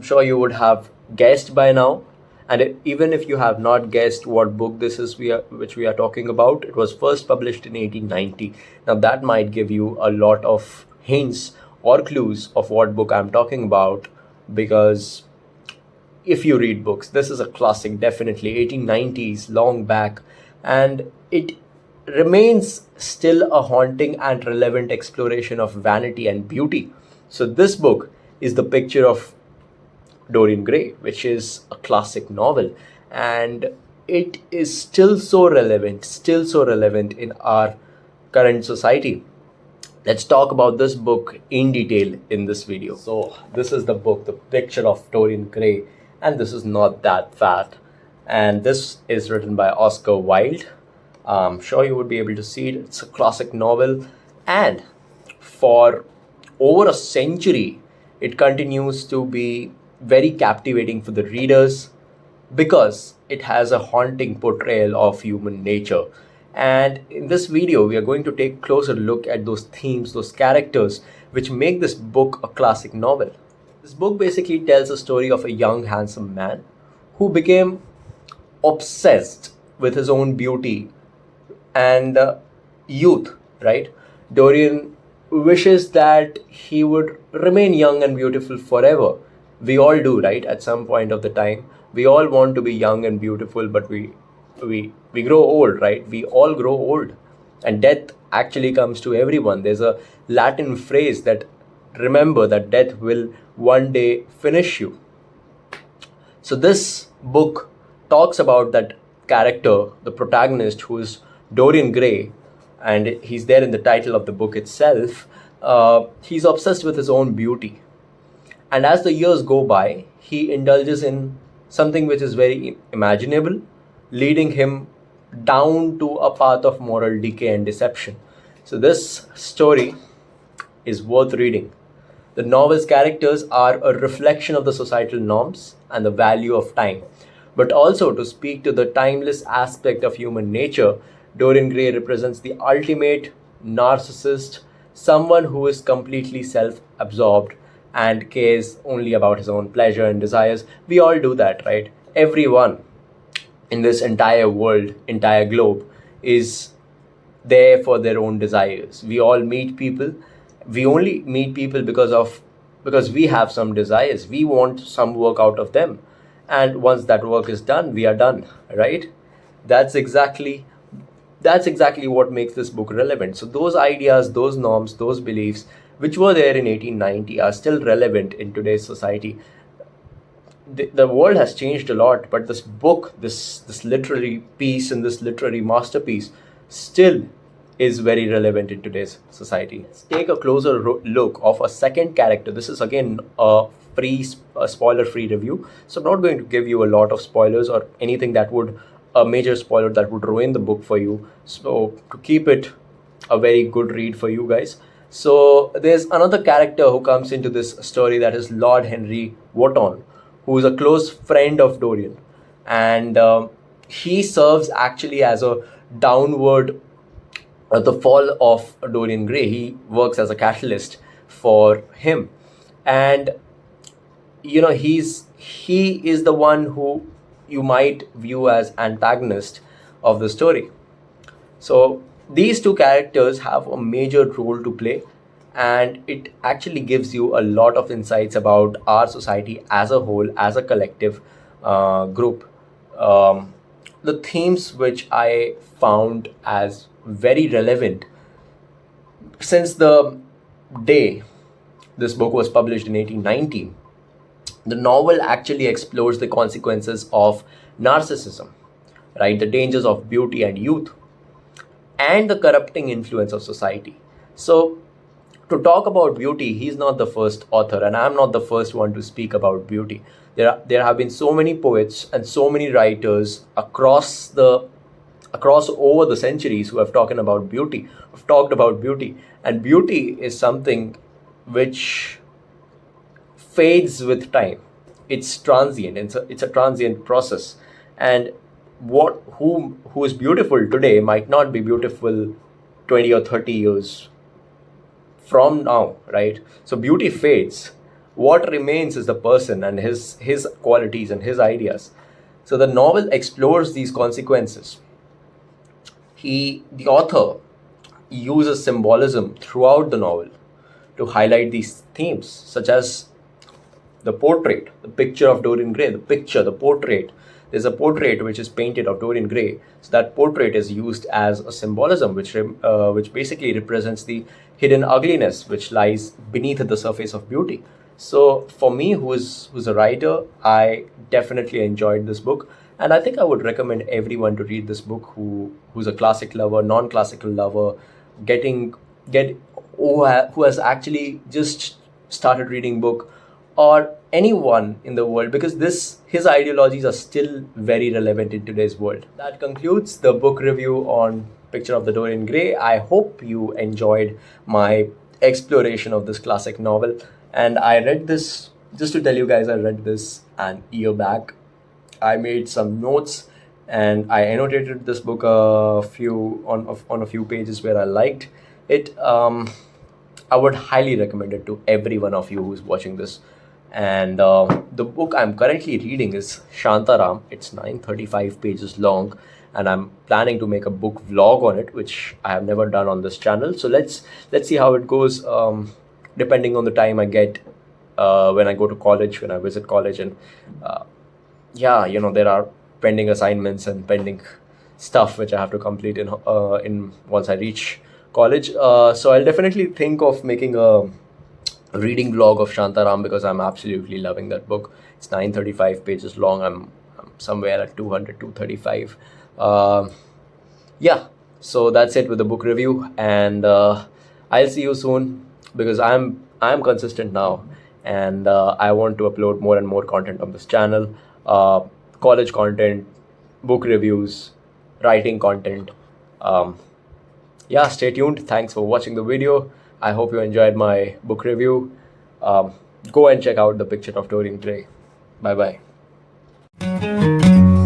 sure you would have guessed by now. And even if you have not guessed what book this is which we are talking about, it was first published in 1890. Now that might give you a lot of hints or clues of what book I'm talking about, because if you read books, this is a classic, definitely 1890s, long back, and it remains still a haunting and relevant exploration of vanity and beauty. So this book is The Picture of Dorian Gray, which is a classic novel, and it is still so relevant in our current society. Let's talk about this book in detail in this video. So this is the book, The Picture of Dorian Gray, and this is not that fat. And this is written by Oscar Wilde. I'm sure you would be able to see it. It's a classic novel, and for over a century, it continues to be very captivating for the readers because it has a haunting portrayal of human nature. And in this video, we are going to take a closer look at those themes, those characters, which make this book a classic novel. This book basically tells a story of a young, handsome man who became obsessed with his own beauty and youth, right? Dorian wishes that he would remain young and beautiful forever. We all do, right? At some point of the time, we all want to be young and beautiful, but we grow old, right? We all grow old, and death actually comes to everyone. There's a Latin phrase that remember that death will one day finish you. So this book talks about that character, the protagonist, who is Dorian Gray, and he's there in the title of the book itself. He's obsessed with his own beauty, and as the years go by, he indulges in something which is very imaginable, leading him down to a path of moral decay and deception. So this story is worth reading. The novel's characters are a reflection of the societal norms and the value of time. But also, to speak to the timeless aspect of human nature, Dorian Gray represents the ultimate narcissist, someone who is completely self-absorbed and cares only about his own pleasure and desires. We all do that, right? Everyone in this entire world, entire globe, is there for their own desires. We all meet people. We only meet people because we have some desires. We want some work out of them. And once that work is done, we are done, right? That's exactly what makes this book relevant. So those ideas, those norms, those beliefs, which were there in 1890, are still relevant in today's society. The world has changed a lot, but this book, this literary piece and this literary masterpiece still is very relevant in today's society. Let's take a closer look of a second character. This is again a spoiler-free review, so I'm not going to give you a lot of spoilers or anything a major spoiler that would ruin the book for you. So to keep it a very good read for you guys. So there's another character who comes into this story, that is Lord Henry Wotton, who is a close friend of Dorian, and he serves actually as a downward the fall of Dorian Gray. He works as a catalyst for him, and he is the one who you might view as antagonist of the story. So these two characters have a major role to play, and it actually gives you a lot of insights about our society as a whole, as a collective group. The themes which I found as very relevant since the day this book was published in 1890, the novel actually explores the consequences of narcissism, right? The dangers of beauty and youth, and the corrupting influence of society. So to talk about beauty, he's not the first author, and I'm not the first one to speak about beauty. There have been so many poets and so many writers across over the centuries who have talked about beauty, and beauty is something which fades with time. It's transient. It's a transient process, and who is beautiful today might not be beautiful 20 or 30 years from now, right? So beauty fades, What remains is the person and his qualities and his ideas. So the novel explores these consequences. The author uses symbolism throughout the novel to highlight these themes, such as the portrait, the picture of Dorian Gray, the portrait. There's a portrait which is painted of Dorian Gray. So that portrait is used as a symbolism, which basically represents the hidden ugliness which lies beneath the surface of beauty. So for me, who's a writer, I definitely enjoyed this book, and I think I would recommend everyone to read this book who's a classic lover, non-classical lover, getting get who has actually just started reading book, or anyone in the world, because this his ideologies are still very relevant in today's world. That concludes the book review on Picture of the Dorian Gray. I hope you enjoyed my exploration of this classic novel. And I read this, just to tell you guys, I read this an year back. I made some notes and I annotated this book on a few pages where I liked it. I would highly recommend it to every one of you who's watching this. And the book I'm currently reading is Shantaram. It's 935 pages long, and I'm planning to make a book vlog on it, which I have never done on this channel. So let's see how it goes. Depending on the time I get when I go to college, when I visit college, and yeah, there are pending assignments and pending stuff which I have to complete in once I reach college. So I'll definitely think of making a reading vlog of Shantaram, because I'm absolutely loving that book. It's 935 pages long. I'm somewhere at 200, 235. Yeah, so that's it with the book review, and I'll see you soon, because I'm consistent now, and I want to upload more and more content on this channel. College content, book reviews, writing content. Yeah, stay tuned. Thanks for watching the video. I hope you enjoyed my book review. Go and check out The Picture of Dorian Gray. Bye bye.